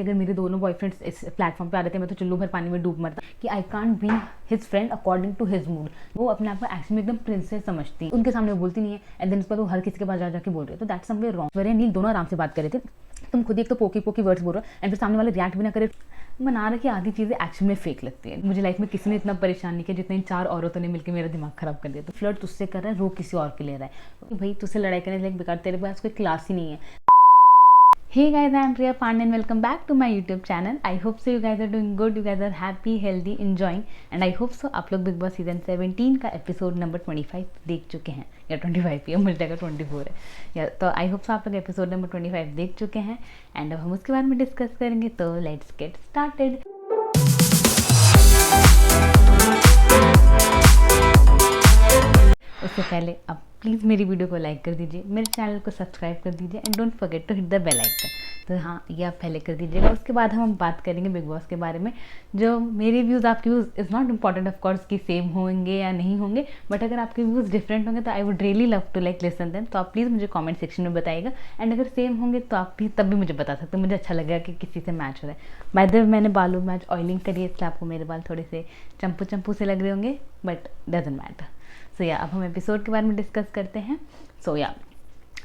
अगर मेरे दोनों बॉयफ्रेंड्स इस प्लेटफॉर्म पे आ रहे थे मैं तो चुल्लू भर पानी में डूब मरता कि I can't be his friend according to his mood. वो अपने आप को एक्चुअली में एकदम प्रिंसेस समझती है, उनके सामने बोलती नहीं है एंड देन उसके बाद वो हर किसी के पास जा जाके बोल रही है, तो दैट समवेयर रॉन्ग। वर नील दोनों आराम से बात कर रहे थे, तुम खुद ही एक तो पोकी पोकी वर्ड्स बोल रहे हो एंड फिर सामने वाले रिएक्ट भी ना करे। मना रहा कि आधी चीज़ें एक्चुअली में फेक लगती है। मुझे लाइफ में किसी ने इतना परेशान नहीं किया जितना इन 4 औरतों ने मिलकर मेरा दिमाग खराब कर दिया। तो फ्लर्ट तुझसे कर रहा है, रो किसी और के ले रहा है, भाई तुझसे लड़ाई करने लायक बेकार, तेरे पास कोई क्लास ही नहीं है। Hey guys, I am Priya Pandey and welcome back to my YouTube channel. I hope so you guys are doing good, you guys are happy, healthy, enjoying and I hope so आप लोग big boss season 17 का episode number 25 देख चुके हैं या 25 ही है, मुझे लगा 24 है या, तो आई होप सो आप लोग एपिसोड नंबर 25 देख चुके हैं एंड अब हम उसके बारे में डिस्कस करेंगे। तो लेट्स गेट स्टार्टेड। उससे पहले आप प्लीज़ मेरी वीडियो को लाइक कर दीजिए, मेरे चैनल को सब्सक्राइब कर दीजिए and don't forget to hit the bell icon. तो हाँ, ये आप पहले कर दीजिएगा। उसके बाद हम बात करेंगे बिग बॉस के बारे में। जो मेरे व्यूज़ आपके views is not important of course कि सेम होंगे या नहीं होंगे, बट अगर आपके व्यूज़ डिफरेंट होंगे तो I would really love to like listen them. तो आप प्लीज़ मुझे कॉमेंट सेक्शन में बताइएगा एंड अगर सेम होंगे तो आप भी तब भी मुझे बता सकते हैं, मुझे अच्छा लगेगा कि किसी से मैच हो रहा है। बाय द वे मैंने बालों में आज ऑयलिंग करी है, इसलिए आपको मेरे बाल थोड़े से चंपू चंपू से लग रहे होंगे, बट डजंट मैटर। सो या अब हम एपिसोड के बारे में डिस्कस करते हैं। सो या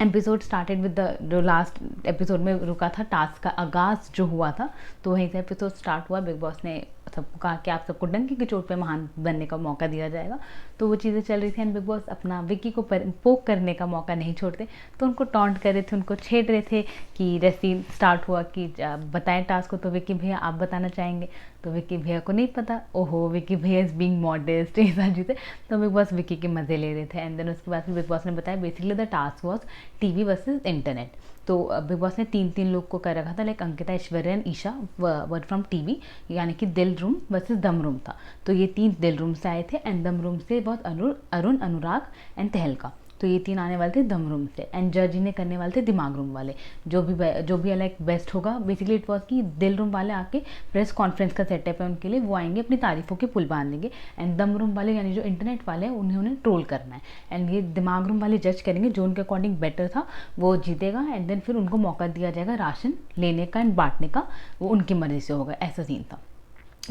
एपिसोड स्टार्टेड विद द जो लास्ट एपिसोड में रुका था, टास्क का आगाज़ जो हुआ था, तो वहीं से एपिसोड स्टार्ट हुआ। बिग बॉस ने सबको कहा कि आप सबको डंकी की चोट पे महान बनने का मौका दिया जाएगा, तो वो चीज़ें चल रही थी एंड बिग बॉस अपना विक्की को पोक करने का मौका नहीं छोड़ते, तो उनको टॉन्ट कर रहे थे, उनको छेड़ रहे थे कि जैसे स्टार्ट हुआ कि बताएं टास्क को, तो विक्की भैया आप बताना चाहेंगे, तो विक्की भैया को नहीं पता, ओहो विक्की भैया इज़ बीइंग मॉडेस्ट, ये सारी चीज़ें। तो बिग बॉस विक्की के मज़े ले रहे थे एंड देन उसके बाद फिर बिग बॉस ने बताया basically the task was TV versus internet. तो बिग बॉस ने 3 लोग को कर रखा था, like Ankita, Aishwarya and Isha were from TV, यानी कि दिल रूम वर्सेस दम रूम था। तो ये 3 दिल रूम से आए थे एंड दम रूम से बहुत अरुण, अनुराग एंड तहलका, तो ये 3 आने वाले थे दम रूम से एंड जज इन्हें करने वाले थे दिमाग रूम वाले। जो भी लाइक बेस्ट होगा, बेसिकली इट वॉज कि दिल रूम वाले आके प्रेस कॉन्फ्रेंस का सेटअप है उनके लिए, वो आएंगे अपनी तारीफों के पुल बांधेंगे एंड दम रूम वाले यानी जो इंटरनेट वाले हैं उन्हें ट्रोल करना है एंड ये दिमाग रूम वाले जज करेंगे, जो उनके अकॉर्डिंग बेटर था वो जीतेगा एंड देन फिर उनको मौका दिया जाएगा राशन लेने का एंड बांटने का, वो उनकी मर्जी से होगा। ऐसा सीन था।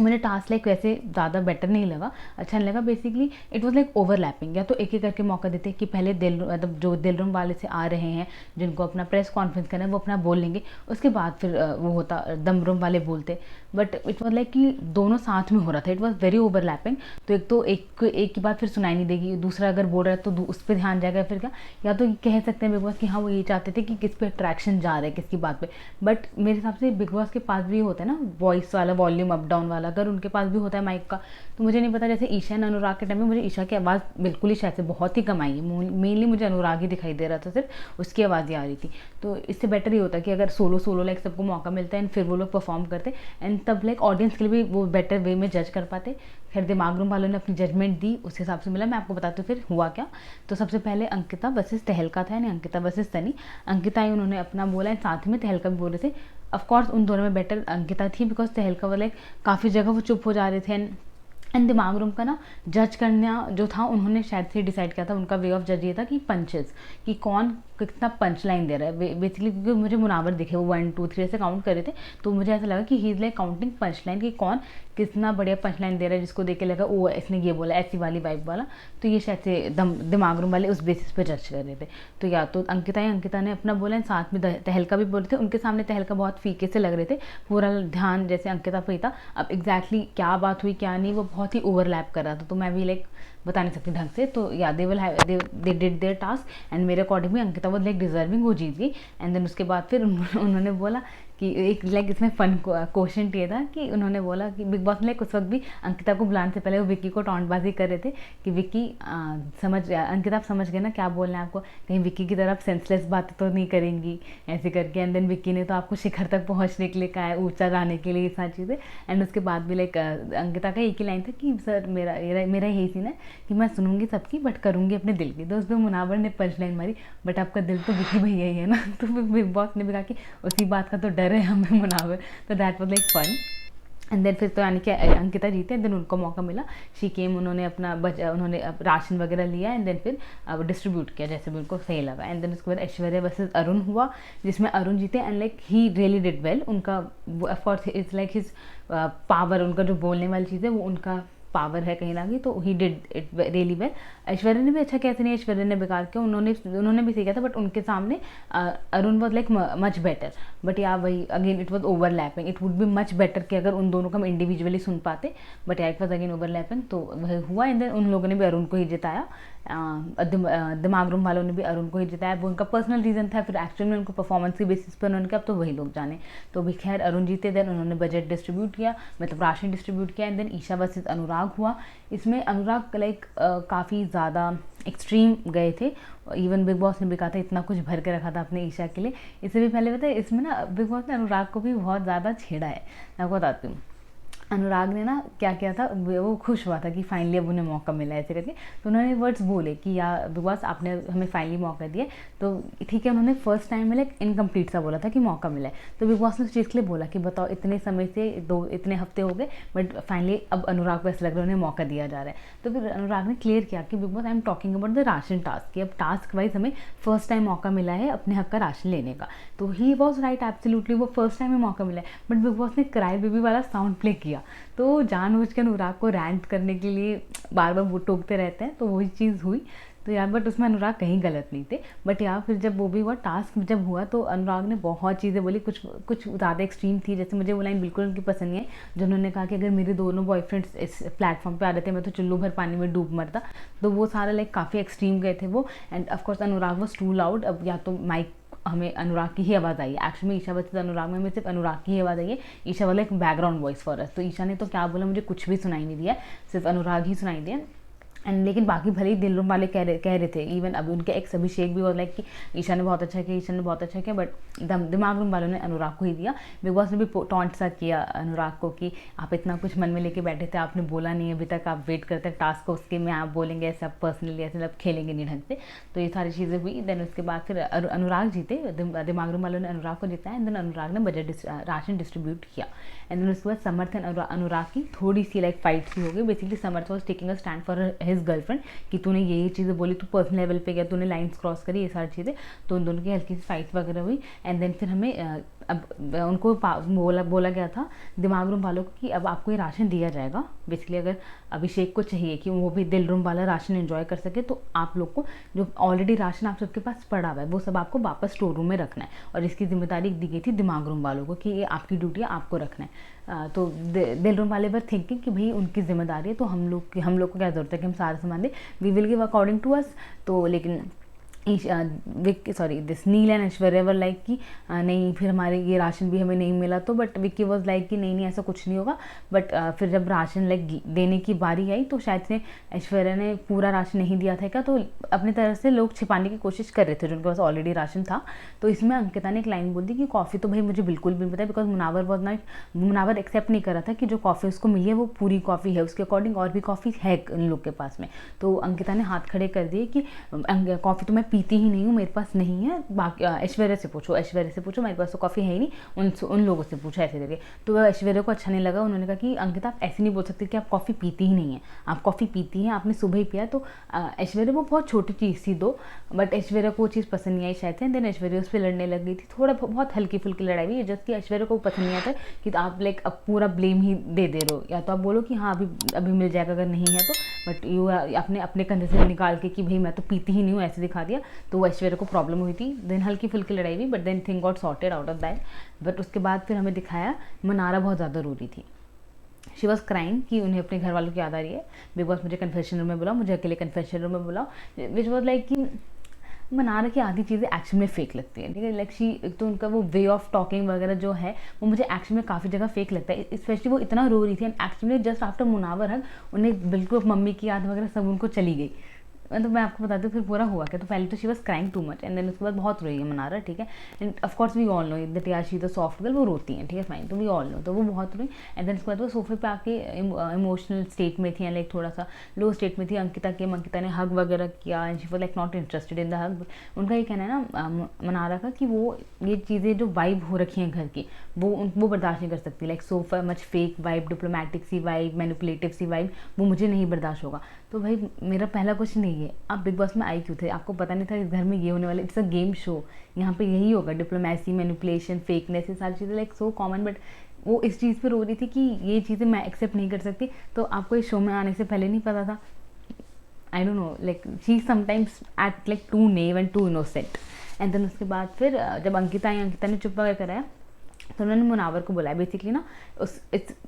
मुझे टास्क लाइक वैसे ज़्यादा बेटर नहीं लगा, अच्छा नहीं लगा। Basically it was like overlapping, या तो एक एक करके मौका देते कि पहले मतलब जो दिल रूम वाले से आ रहे हैं जिनको अपना प्रेस कॉन्फ्रेंस करना है वो अपना बोल लेंगे, उसके बाद फिर वो होता दम रूम वाले बोलते, बट इट वाज लाइक कि दोनों साथ में हो रहा था, इट वाज वेरी ओवरलैपिंग। तो एक की बात फिर सुनाई नहीं देगी, दूसरा अगर बोल रहा है तो उस पर ध्यान जाएगा फिर क्या, या तो कह सकते हैं बिग बॉस कि हाँ वो ये चाहते थे कि किस पे अट्रैक्शन जा रहा है किसकी बात पे, बट मेरे हिसाब से बिग बॉस के पास भी होता है ना वॉइस वाला, वॉल्यूम अप डाउन वाला, अगर उनके पास भी होता है माइक का, तो मुझे नहीं पता। जैसे ईशा एंड अनुराग के टाइम में मुझे ईशा की आवाज़ बिल्कुल ही शायद से बहुत ही कम आई है, मेनली मुझे अनुराग ही दिखाई दे रहा था, सिर्फ उसकी आवाज़ ही आ रही थी। तो इससे बेटर ही होता कि अगर सोलो लाइक सबको मौका मिलता है एंड फिर वो लोग परफॉर्म करते एंड तब लाइक ऑडियंस के लिए भी वो बेटर वे में जज कर पाते। खैर दिमाग रूम वालों ने अपनी जजमेंट दी, उस हिसाब से मिला। मैं आपको बताती हूँ फिर हुआ क्या। तो सबसे पहले अंकिता वर्सेस तहलका था, यानी अंकिता वर्सेस सनी। अंकिता ही उन्होंने अपना बोला है, साथ में तहलका भी बोल रहे थे। ऑफकोर्स उन दोनों में बेटर अंकिता थी, बिकॉज तहलका वाले काफ़ी जगह वो चुप हो जा रहे थे एंड दिमाग रूम का ना जज करना जो था, उन्होंने शायद से डिसाइड किया था, उनका वे ऑफ जज ये था कि पंचेस, कि कौन कितना पंच लाइन दे रहा है बेसिकली, क्योंकि मुझे मुनावर दिखे वो 1 2 3 ऐसे काउंट कर रहे थे, तो मुझे ऐसा लगा कि he is like counting punch line, कि कौन कितना बढ़िया पंच लाइन दे रहा है, जिसको देख के लगा ओ इसने ये बोला, ऐसी वाली वाइब वाला। तो ये शायद से दिमाग रूम वाले उस बेसिस पे जज कर रहे थे। तो या तो अंकिता ने अपना बोला, साथ में तहलका भी बोल रहे थे। उनके सामने तहलका बहुत फीके से लग रहे थे, पूरा ध्यान जैसे अंकिता पे ही था। अब एग्जैक्टली क्या बात हुई क्या नहीं, वो बहुत ही ओवरलैप कर रहा था, तो मैं भी लाइक बता नहीं सकती ढंग से। तो या they did there task and मेरे अकॉर्डिंग भी अंकिता वो लाइक डिजर्विंग, वो जीत गई। एंड देन उसके बाद फिर उन्होंने बोला कि एक लाइक इसमें फन क्वेश्चन ये था कि उन्होंने बोला कि बिग बॉस ने उस वक्त भी अंकिता को बुलाने से पहले वो विक्की को टॉन्टबाजी कर रहे थे कि विक्की अंकिता आप समझ गए ना क्या बोलना है आपको, कहीं विक्की की तरफ सेंसलेस बातें तो नहीं करेंगी ऐसे करके। एंड देन विक्की ने तो आपको शिखर तक पहुंचने के लिए कहा है, ऊंचा जाने के लिए, ये सारी चीज़ें। एंड उसके बाद भी लाइक अंकिता का एक ही लाइन था कि सर मेरा यही सीन है कि मैं सुनूंगी सबकी बट करूँगी अपने दिल की। तो उस पर मुनावर ने पंच लाइन मारी, बट आपका दिल तो विक्की भैया ही है ना। तो बिग बॉस ने भी कहा कि उसी बात का तो डर है हमें मुनावर। तो that was like fun. And then फिर तो यानी कि अंकिता जीते, देन उनको मौका मिला, शी केम, उन्होंने उन्होंने राशन वगैरह लिया एंड देन फिर अब डिस्ट्रीब्यूट किया जैसे भी उनको सही लगा। एंड देन उसके बाद ऐश्वर्या वर्सेस अरुण हुआ, जिसमें अरुण जीते and like he really did well. उनका of course it's like his power, उनका जो बोलने वाली चीज़ है वो उनका पावर है कहीं ना कहीं, तो he did it really well. Aishwarya ने भी अच्छा किया, नहीं ऐश्वर्या ने बेकार किया, उन्होंने भी सही किया था, बट उनके सामने Arun was like much better. But या वही again it was overlapping, it would be much better कि अगर उन दोनों को हम इंडिविजुअली सुन पाते, बट या इट वॉज अगेन ओवरलैपिंग, तो वह हुआ। एंड देन उन लोगों ने भी अरुण को ही जिताया, दिमाग रूम वालों ने भी अरुण को ही जिताया। वो उनका पर्सनल रीज़न था, फिर एक्चुअल में उनको परफॉर्मेंस की बेसिस पर उन्होंने कहा, अब तो वही लोग जाने। तो भी खैर अरुण जीते, देन उन्होंने बजट डिस्ट्रीब्यूट किया, मतलब राशन डिस्ट्रीब्यूट किया। एंड देन ईशा वर्सेस अनुराग हुआ, इसमें अनुराग लाइक काफ़ी ज़्यादा एक्सट्रीम गए थे। इवन बिग बॉस ने भी कहा था, इतना कुछ भर के रखा था अपने ईशा के लिए। इससे भी पहले पता है, इसमें ना बिग बॉस ने अनुराग को भी बहुत ज़्यादा छेड़ा है। मैं आपको बताती हूँ, अनुराग ने ना क्या किया था, वो खुश हुआ था कि फाइनली अब उन्हें मौका मिला है ऐसे करके, तो उन्होंने वर्ड्स बोले कि यार बिग बॉस आपने हमें फाइनली मौका दिया, तो ठीक है। उन्होंने फर्स्ट टाइम में लाइक इनकम्प्लीट सा बोला था कि मौका मिला है, तो बिग बॉस ने उस चीज़ के लिए बोला कि बताओ इतने समय से इतने हफ्ते हो गए, बट फाइनली अब अनुराग को ऐसा लग रहा है उन्हें मौका दिया जा रहा है। तो फिर अनुराग ने क्लियर किया कि big boss I am talking about the ration task, कि अब टास्क वाइज हमें फर्स्ट टाइम मौका मिला है अपने हक का राशन लेने का। तो ही वॉज राइट, एब्सोल्युटली, वो फर्स्ट टाइम में मौका मिला है। बट बिग बॉस ने क्राई बेबी वाला साउंड प्ले किया, तो जानबूझ के अनुराग को रैंट करने के लिए बार बार वो टोकते रहते हैं, तो वही चीज़ हुई। तो यार बट उसमें अनुराग कहीं गलत नहीं थे। बट यार फिर जब वो भी हुआ, टास्क जब हुआ, तो अनुराग ने बहुत चीज़ें बोली, कुछ ज़्यादा एक्सट्रीम थी। जैसे मुझे वो लाइन बिल्कुल उनकी पसंद नहीं है, जो उन्होंने कहा कि अगर मेरे दोनों बॉयफ्रेंड्स इस प्लेटफॉर्म पे आ रहे थे, मैं तो चुल्लू भर पानी में डूब मरता। तो वो सारा लाइक काफ़ी एक्सट्रीम गए थे वो। And of course Anurag was too loud. अब या तो माइक हमें अनुराग की ही आवाज़ आई है, एक्चुअली में ईशा वर्सेस अनुराग में हमें सिर्फ अनुराग की ही आवाज़ आई है। ईशा वाला एक बैकग्राउंड वॉइस फॉर अस, तो ईशा ने तो क्या बोला मुझे कुछ भी सुनाई नहीं दिया, सिर्फ अनुराग ही सुनाई दिया। एंड लेकिन बाकी भले ही दिल रूम वाले कह रहे थे, इवन अभी उनके एक्स अभिषेक भी वो लाइक कि ईशा ने बहुत अच्छा किया, ईशा ने बहुत अच्छा किया, बट दिमाग रूम वालों ने अनुराग को ही दिया। बिग बॉस ने भी टॉन्ट सा किया अनुराग को कि आप इतना कुछ मन में लेके बैठे थे, आपने बोला नहीं अभी तक, आप वेट करते टास्क को, उसके में आप बोलेंगे ऐसे, आप पर्सनली ऐसे मतलब खेलेंगे नहीं ढंग से। तो ये सारी चीज़ें हुई। देन उसके बाद फिर अनुराग जीते, दिमाग रूम वालों ने अनुराग को जिताया। एंड देन अनुराग ने बजट राशन डिस्ट्रीब्यूट किया। एंड देन उसके बाद समर्थ एंड अनुराग की थोड़ी सी लाइक फाइट सी हो गई। Basically Samarth was taking a stand for his girlfriend कि तूने ये चीज़ें बोली, तू पर्सनल लेवल पे गया, तूने लाइंस क्रॉस करी, ये सारी चीज़ें। तो उन दोनों की हल्की सी फाइट वगैरह हुई। एंड देन फिर हमें अब उनको बोला गया था दिमाग रूम वालों को कि अब आपको ये राशन दिया जाएगा। बेसिकली अगर अभिषेक को चाहिए कि वो भी दिल रूम वाला राशन एंजॉय कर सके, तो आप लोग को जो ऑलरेडी राशन आप सबके पास पड़ा हुआ है वो सब आपको वापस स्टोर रूम में रखना है। और इसकी जिम्मेदारी दी गई थी दिमाग रूम वालों को कि ये आपकी ड्यूटी है, आपको रखना है। तो दिल रूम वाले वर थिंकिंग कि भाई उनकी जिम्मेदारी है, तो हम लोग को क्या ज़रूरत है कि हम सारा सामान दें, we will give according to us. तो लेकिन this Neel and Aishwarya were like कि नहीं, फिर हमारे ये राशन भी हमें नहीं मिला। तो बट विक्की वॉज लाइक कि नहीं ऐसा कुछ नहीं होगा। बट फिर जब राशन लाइक देने की बारी आई, तो शायद से ऐश्वर्या ने पूरा राशन नहीं दिया था क्या, तो अपनी तरफ से लोग छिपाने की कोशिश कर रहे थे जिनके पास ऑलरेडी राशन था। तो इसमें अंकिता ने एक लाइन बोल दी कि कॉफ़ी तो भाई मुझे बिल्कुल भी नहीं पता, बिकॉज मुनावर एक्सेप्ट नहीं कर रहा था कि जो कॉफ़ी उसको मिली है वो पूरी कॉफ़ी है, उसके अकॉर्डिंग और भी कॉफ़ी है उन लोग के पास में। तो अंकिता ने हाथ खड़े कर दिए कि कॉफ़ी तो मैं पीती ही नहीं हूँ, मेरे पास नहीं है, बाकी ऐश्वर्या से पूछो, मेरे पास तो कॉफ़ी है ही नहीं, उन लोगों से पूछो ऐसे करके। तो ऐश्वर्या को अच्छा नहीं लगा। उन्होंने कहा कि अंकिता आप ऐसे नहीं बोल सकते कि आप कॉफ़ी पीती ही नहीं है, आप कॉफ़ी पीती हैं, आपने सुबह ही पिया। तो ऐश्वर्या वो बहुत छोटी चीज़ थी दो, बट ऐश्वर्या को वो चीज़ पसंद नहीं आई शायद से। देन ऐश्वर्या उस पर लड़ने लग गई थी, थोड़ा बहुत हल्की फुल्की लड़ाई हुई, जबकि ऐश्वर्या को पसंद नहीं आता कि आप लाइक अब पूरा ब्लेम ही दे रहे हो, या तो आप बोलो कि हाँ अभी मिल जाएगा अगर नहीं है तो, बट यू अपने कंधे से निकाल के कि भाई मैं तो पीती ही नहीं हूँ ऐसे दिखा दिया। तो ऐश्वर्या को प्रॉब्लम हुई थी। देन हल्की फुल्की लड़ाई हुई, but then thing got sorted out of that. But उसके बाद फिर हमें दिखाया मनारा बहुत ज़्यादा रो रही थी, शी वॉज क्राइंग कि उन्हें अपने घर वालों की याद आ रही है। बिग बॉस मुझे कन्फेशन रूम में बुलाओ, मुझे अकेले कन्फेशन रूम में बुलाओ, विच वॉज लाइक कि मनारा की आधी चीज़ें एक्शन में फेक लगती है, ठीक है। लाइक एक तो उनका वो वे ऑफ टॉकिंग वगैरह जो है वो मुझे एक्शन में काफ़ी जगह फेक लगता है। स्पेशली वो इतना रो रही थी and actually just after Munawar हक उन्हें बिल्कुल मम्मी की याद वगैरह सब उनको चली गई। मतलब मैं आपको बता दूँ फिर पूरा हुआ क्या। तो पहले तो she was crying too much and then उसके बाद बहुत रोई है मनारा, ठीक है। And of course we all know that यार शी द सॉफ्ट गर्ल, वो रोती हैं, ठीक है फाइन, तो वी ऑल नो। तो वो बहुत रोई एंड देन उसके बाद वो सोफे पे आके इमोशनल स्टेट में थी, लाइक थोड़ा सा लो स्टेट में थी। अंकिता ने हग वगैरह किया and she was like not interested in the hug. उनका ये कहना है ना मनारा का कि वो ये चीज़ें जो वाइब हो रखी हैं घर की वो बर्दाश्त नहीं कर सकती, like so much fake vibe, diplomatic सी वाइब, मैनिपुलेटिव सी वाइब, वो मुझे नहीं बर्दाश्त होगा। तो भाई मेरा पहला क्वेश्चन नहीं है, आप बिग बॉस में आई क्यों थे? आपको पता नहीं था इस घर में ये होने वाला, इट्स अ गेम शो, यहाँ पे यही होगा, डिप्लोमेसी, मैनिपुलेशन, फेकनेस, ये सारी चीज़ें लाइक सो कॉमन। बट वो इस चीज़ पे रो रही थी कि ये चीज़ें मैं एक्सेप्ट नहीं कर सकती। तो आपको इस शो में आने से पहले नहीं पता था? I don't know, like she sometimes act like too naive and too innocent. And then उसके बाद फिर जब अंकिता ने चुप वगैरह कराया तो उन्होंने मुनावर को बुलाया बेसिकली ना।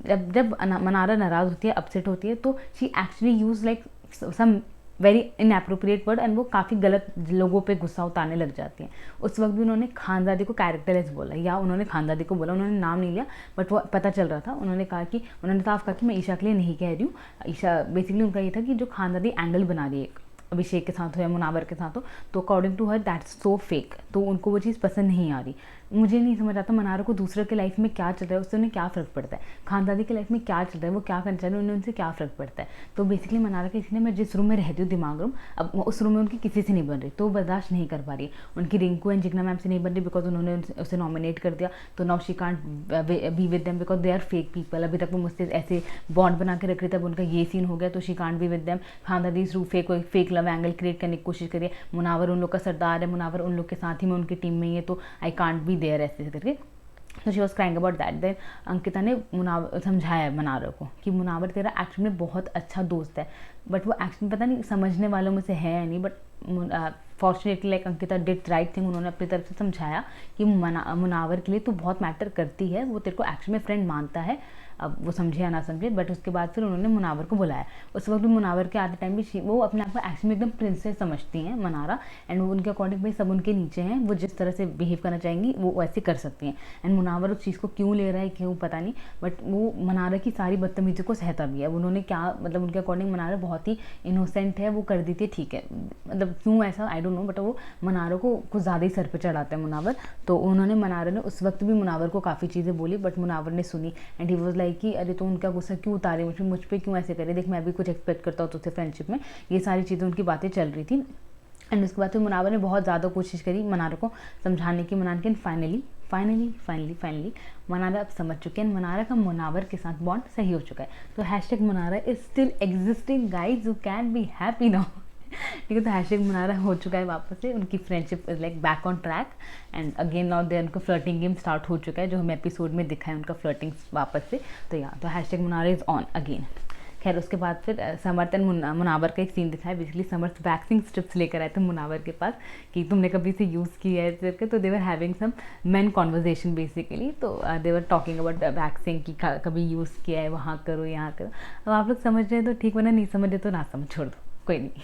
जब मनारा नाराज़ होती है, अपसेट होती है, तो she actually use like some very inappropriate word and वो काफ़ी गलत लोगों पे गुस्सा उतारने लग जाती हैं। उस वक्त भी उन्होंने खानदादी को कैरेक्टरलेस बोला, या उन्होंने खानदादी को बोला, उन्होंने नाम नहीं लिया बट वो पता चल रहा था। उन्होंने साफ कहा कि मैं ईशा के लिए नहीं कह रही हूँ। ईशा बेसिकली उनका ये था कि जो खानदादी एंगल बना रही है अभिषेक के साथ हो या मुनावर के साथ हो, तो according to her that's so fake, तो उनको वो चीज़ पसंद नहीं आ रही। मुझे नहीं समझ आता मनारा को दूसरे के लाइफ में क्या चल रहा है, उससे उन्हें क्या फ़र्क पड़ता है, खानदादी के लाइफ में क्या चल रहा है, वो क्या करना चाह रहे हैं, उन्हें उनसे क्या फ़र्क पड़ता है। तो बेसिकली मनारा का इसलिए मैं जिस रूम में रहती हूँ दिमाग रूम, अब उस रूम में उनकी किसी से नहीं बन रही, तो बर्दाश्त नहीं कर पा रही। उनकी रिंकू एंड जिग्ना मैम से नहीं बन रही बिकॉज उन्होंने उसे नॉमिनेट कर दिया, तो now she can't be with them because they are fake people. अभी तक वो मुझसे ऐसे बॉन्ड बना के रख रही, तब उनका ये सीन हो गया तो she can't be with them. Khanzaadi through fake love angle create करने की कोशिश करिए। मुनावर उन लोग का सरदार है, मुनावर उन लोग के साथ ही मैं उनकी टीम में ही है, तो आई कांट बी देयर ऐसे करके। तो she was crying about that. Then Ankita ने समझाया मुनावर को कि मुनावर तेरा एक्चुअली में बहुत अच्छा दोस्त है, बट वो एक्चुअली पता नहीं समझने वालों में से है या नहीं, but fortunately like Ankita did right thing. उन्होंने अपनी तरफ से समझाया कि मुनावर के लिए तू बहुत मैटर करती है, वो तेरे को एक्चुअली में फ्रेंड मानता है, अब वो समझे या ना समझे। बट उसके बाद फिर उन्होंने मुनावर को बुलाया। उस वक्त भी मुनावर के आते टाइम भी वो अपने आप को एक्चुअली एकदम प्रिंसेस समझती हैं मनारा, एंड वो उनके अकॉर्डिंग भाई सब उनके नीचे हैं, वो जिस तरह से बिहेव करना चाहेंगी वो वैसे कर सकती हैं। एंड मुनावर उस चीज़ को क्यों ले रहा है क्यों पता नहीं, बट वो मनारा की सारी बदतमीजी को सहता भी है। उन्होंने क्या मतलब उनके अकॉर्डिंग मनारा बहुत ही इनोसेंट है, वो कर दी थी, ठीक है, मतलब क्यों ऐसा आई डोंट नो, बट वो मनारा को कुछ ज़्यादा ही सर पे चढ़ाते हैं मुनावर। तो उन्होंने मनारा ने उस वक्त भी मुनावर को काफ़ी चीज़ें बोली, बट मुनावर ने सुनी एंड ही वॉज लाइक कि अरे तो उनका गुस्सा क्यों उतारे मुझ पे क्यों ऐसे करे, देख मैं भी कुछ एक्सपेक्ट करता हूँ तुझसे फ्रेंडशिप में। ये सारी चीज़ें उनकी बातें चल रही थी। एंड उसके बाद फिर मुनावर ने बहुत ज़्यादा कोशिश करी मनारा को समझाने की, के फाइनली मनारा अब समझ चुके हैं। मनारा का मुनावर के साथ बॉन्ड सही हो चुका है। तो hashtag Mannara is still existing guys, you can be happy now. ठीक है, तो हैशटैग मनारा हो चुका है वापस से, उनकी friendship is like back on track and again now they उनका फ्लर्टिंग गेम स्टार्ट हो चुका है, जो हमें एपिसोड में दिखा है उनका फ्लर्टिंग वापस से। तो यहाँ तो hashtag Mannara is on again. खैर उसके बाद फिर समर्थ एंड मुनावर का एक सीन दिखाया। बेसिकली समर्थ वैक्सिंग स्ट्रिप्स लेकर आए थे मुनावर के पास कि तुमने कभी इसे यूज़ किया है करके, तो they were having some main conversation basically. तो they were talking about waxing की कभी यूज़ किया है, वहाँ करो यहाँ करो। अब आप लोग समझ रहे हैं तो ठीक, वरना नहीं समझ रहे तो ना समझ, छोड़ दो, कोई नहीं।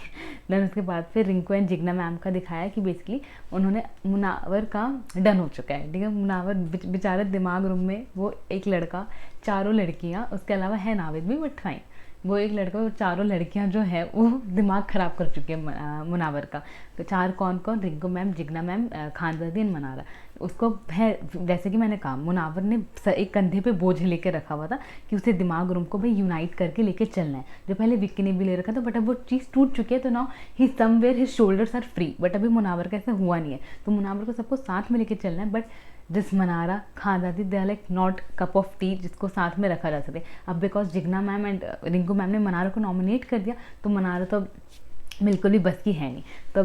देन उसके बाद फिर रिंकू एंड जिग्ना मैम का दिखाया कि बेसिकली उन्होंने मुनावर का डन हो चुका है, ठीक है। मुनावर बेचारा दिमाग रूम में वो एक लड़का, चारों लड़कियाँ, उसके अलावा है नाविद भी, बट फाइन, वो एक लड़का और चारों लड़कियां जो है वो दिमाग ख़राब कर चुके हैं मुनावर का। तो चार कौन कौन, Rinku ma'am, Jigna ma'am, Khanzaadi and Mannara. उसको है जैसे कि मैंने कहा मुनावर ने एक कंधे पे बोझ लेके रखा हुआ था कि उसे दिमाग रूम को भाई यूनाइट करके लेके चलना है, जो पहले विक्की ने भी ले रखा था, बट अब वो चीज़ टूट चुकी है। तो now he somewhere his shoulders are free, but अभी मुनावर का ऐसा हुआ नहीं है। तो मुनावर को सबको साथ में लेके चलना है, बट जिस Mannara Khanzaadi they are like not cup of tea जिसको साथ में रखा जा सके। अब because Jigna ma'am and Rinku ma'am ने मनारा को नॉमिनेट कर दिया, तो मनारा तो बिल्कुल भी बस की है नहीं। तो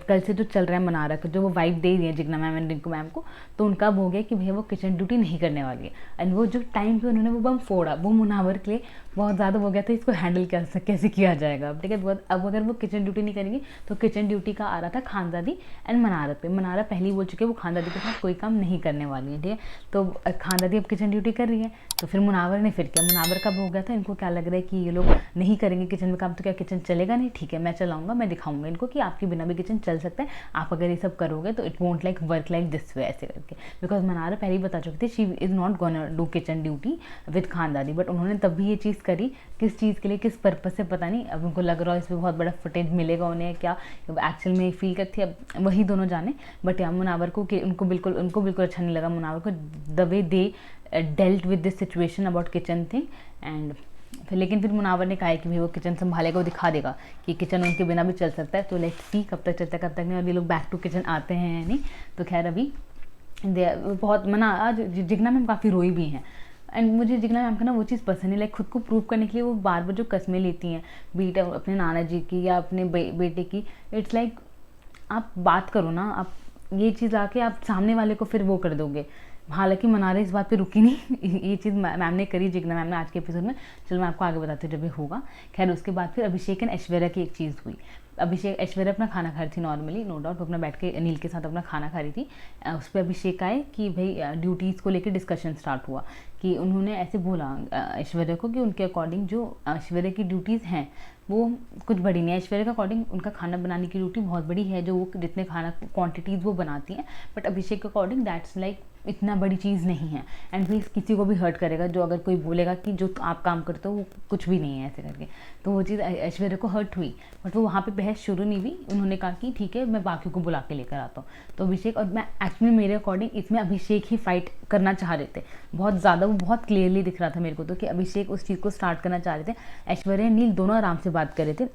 कल से जो चल रहा है मनारा का, जो वो वाइब दे रही है Jigna ma'am and Rinku ma'am को, तो उनका अब हो गया कि भैया वो किचन ड्यूटी नहीं करने वाली है। एंड वो जो टाइम पे उन्होंने वो बम फोड़ा, वो मुनावर के लिए बहुत ज़्यादा हो गया था, इसको हैंडल कैसे किया जाएगा अब, ठीक है। अब अगर वो किचन ड्यूटी नहीं करेंगी तो किचन ड्यूटी का आ रहा था खानदादी एंड मनारा पे। मनारा पहले ही बोल चुके हैं वो खानदादी के साथ कोई काम नहीं करने वाली है, ठीक है। तो खानदादी अब किचन ड्यूटी कर रही है, तो फिर मुनावर ने फिर किया। मुनावर कब हो गया था, इनको क्या लग रहा है कि ये लोग नहीं करेंगे किचन में काम, तो क्या किचन चलेगा नहीं, ठीक है मैं चलाऊंगा, मैं दिखाऊंगा इनको कि आपके बिना भी किचन चल सकता है, आप अगर ये सब करोगे तो it won't like work like this way, ऐसे करके। बिकॉज मनारा पहले ही बता चुकी थी she is not gonna do kitchen duty with खानदानी, बट उन्होंने तब भी ये चीज़ करी, किस चीज़ के लिए, किस पर्पज़ से पता नहीं। अब उनको लग रहा है इसमें बहुत बड़ा फुटेज मिलेगा उन्हें, क्या एक्चुअल में फील करती है, अब वही दोनों जाने। बट या मुनावर को कि उनको बिल्कुल अच्छा नहीं लगा मुनावर को the way they dealt with this situation about kitchen thing. And लेकिन फिर मुनावर ने कहा है कि भाई वो किचन संभालेगा, वो दिखा देगा कि किचन उनके बिना भी चल सकता है। तो लेट्स सी कब तक चलता है कब तक नहीं, और ये लोग बैक टू किचन आते हैं या नहीं। तो खैर अभी बहुत मना, आज जिगना मैम काफ़ी रोई भी हैं। एंड मुझे जिगना मैम का ना वो चीज़ पसंद है, लाइक खुद को प्रूव करने के लिए वो बार बार जो कस्में लेती हैं, बीट अपने नाना जी की या अपने बेटे की। इट्स लाइक आप बात करो ना, आप ये चीज़ आके आप सामने वाले को फिर वो कर दोगे। हालांकि मनारा इस बात पे रुकी नहीं, ये चीज़ मैम ने करी, जिगना मैम ने आज के एपिसोड में। चलो मैं आपको आगे बताती हूँ जब ये होगा। खैर उसके बाद फिर अभिषेक एंड ऐश्वर्या की एक चीज़ हुई। ऐश्वर्या अपना खाना खा रही थी नॉर्मली, नो डाउट, वो अपना बैठ के अनिल के साथ अपना खाना खा रही थी। उस पर अभिषेक आए कि भाई ड्यूटीज़ को लेकर डिस्कशन स्टार्ट हुआ कि उन्होंने ऐसे बोला ऐश्वर्या को कि उनके अकॉर्डिंग जो ऐश्वर्या की ड्यूटीज़ हैं वो कुछ बड़ी नहीं है। ऐश्वर्या के अकॉर्डिंग उनका खाना बनाने की ड्यूटी बहुत बड़ी है, जो वो जितने खाना क्वांटिटीज़ वो बनाती हैं, बट अभिषेक के अकॉर्डिंग दैट्स लाइक इतना बड़ी चीज़ नहीं है। एंड फिर किसी को भी हर्ट करेगा जो अगर कोई बोलेगा कि जो आप काम करते हो वो कुछ भी नहीं है ऐसे करके। तो वो चीज़ ऐश्वर्या को हर्ट हुई, बट वो वहाँ पे बहस शुरू नहीं हुई। उन्होंने कहा कि ठीक है मैं बाकियों को बुला के लेकर आता हूँ। तो अभिषेक और मैं एक्चुअली मेरे अकॉर्डिंग इसमें अभिषेक ही फाइट करना चाह रहे थे बहुत ज़्यादा, वो बहुत क्लियरली दिख रहा था मेरे को तो कि अभिषेक उस चीज़ को स्टार्ट करना चाह रहे थे। ऐश्वर्या नील दोनों आराम से बात कर रहे थे।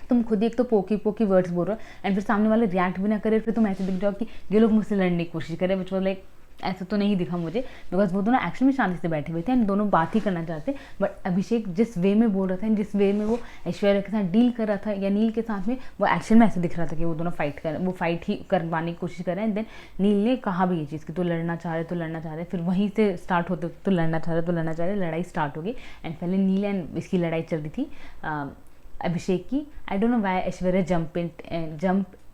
तुम खुद ही एक तो पोकी वर्ड्स बोल रहे हो एंड फिर सामने वाले रिएक्ट भी ना करे, फिर तुम ऐसे दिख जाओ कि ये लोग मुझसे लड़ने की कोशिश करें, विच वाज लाइक ऐसा तो नहीं दिखा मुझे। बिकॉज वो दोनों एक्चुअली में शांति से बैठे हुए थे एंड दोनों बात ही करना चाहते। बट अभिषेक जिस वे में बोल रहा था, जिस वे में वो ऐश्वर्या के साथ डील कर रहा था या नील के साथ में, वो एक्शन में ऐसे दिख रहा था कि वो दोनों फाइट ही करवाने की कोशिश कर रहे हैं। देन नील ने कहा भी ये चीज़ कि तो लड़ना चाह रहे, फिर वहीं से स्टार्ट होते तो लड़ना चाह रहे, लड़ाई स्टार्ट हो गई। एंड पहले नील एंड इसकी लड़ाई चल रही थी अभिषेक की। I don't know why Aishwarya jump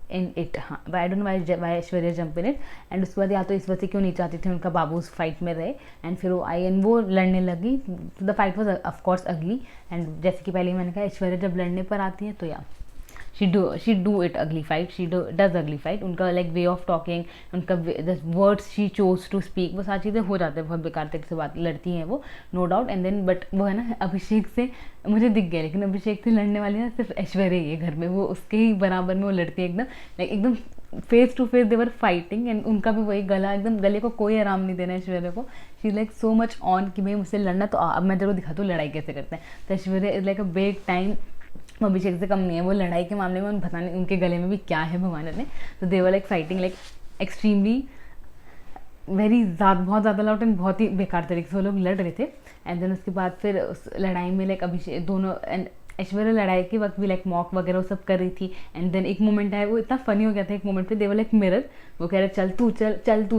in it, हाँ I don't know why Aishwarya jump in it. And उसके बाद या तो इस वजह से क्यों नहीं चाहती थी उनका बाबू उस फाइट में रहे। एंड फिर वो आई एंड वो लड़ने लगी। द फाइट वॉज ऑफकोर्स अगली। एंड जैसे कि पहले मैंने कहा ऐश्वर्या जब लड़ने पर आती है तो या she do it ugly fight, she does ugly fight. उनका लाइक वे ऑफ टॉकिंग, उनका the words she chose to speak, वो सारी चीज़ें हो जाते हैं, बहुत बेकार तरीके से बात लड़ती हैं वो, no doubt. And then but वो है ना अभिषेक से मुझे दिख गया, लेकिन अभिषेक से लड़ने वाली ना सिर्फ ऐश्वर्या ही है घर में, वो उसके ही बराबर में वो लड़ती है एकदम लाइक एकदम face to face they're fighting. And उनका भी वही गला, एकदम गले को कोई आराम नहीं देना ऐश्वर्या को। She like so much on कि भाई मुझसे लड़ना तो अब मैं जरूर दिखाता हूँ लड़ाई कैसे करते हैं। तो Aishwarya is like a big time, वो अभिषेक से कम नहीं है वो लड़ाई के मामले में। पता नहीं उनके गले में भी क्या है भगवान ने। तो देवर लाइक फाइटिंग लाइक एक्सट्रीमली बहुत ज़्यादा लाउड एंड बहुत ही बेकार तरीके से वो लोग लड़ रहे थे। एंड देन उसके बाद फिर उस लड़ाई में लाइक अभिषेक दोनों एंड ऐश्वर्या लड़ाई के वक्त भी लाइक मॉक वगैरह वो सब कर रही थी। एंड देन एक मोमेंट आया, वो इतना फनी हो गया था एक मोमेंट पे, देवर लाइक मिरर, वो कह रहे चल तू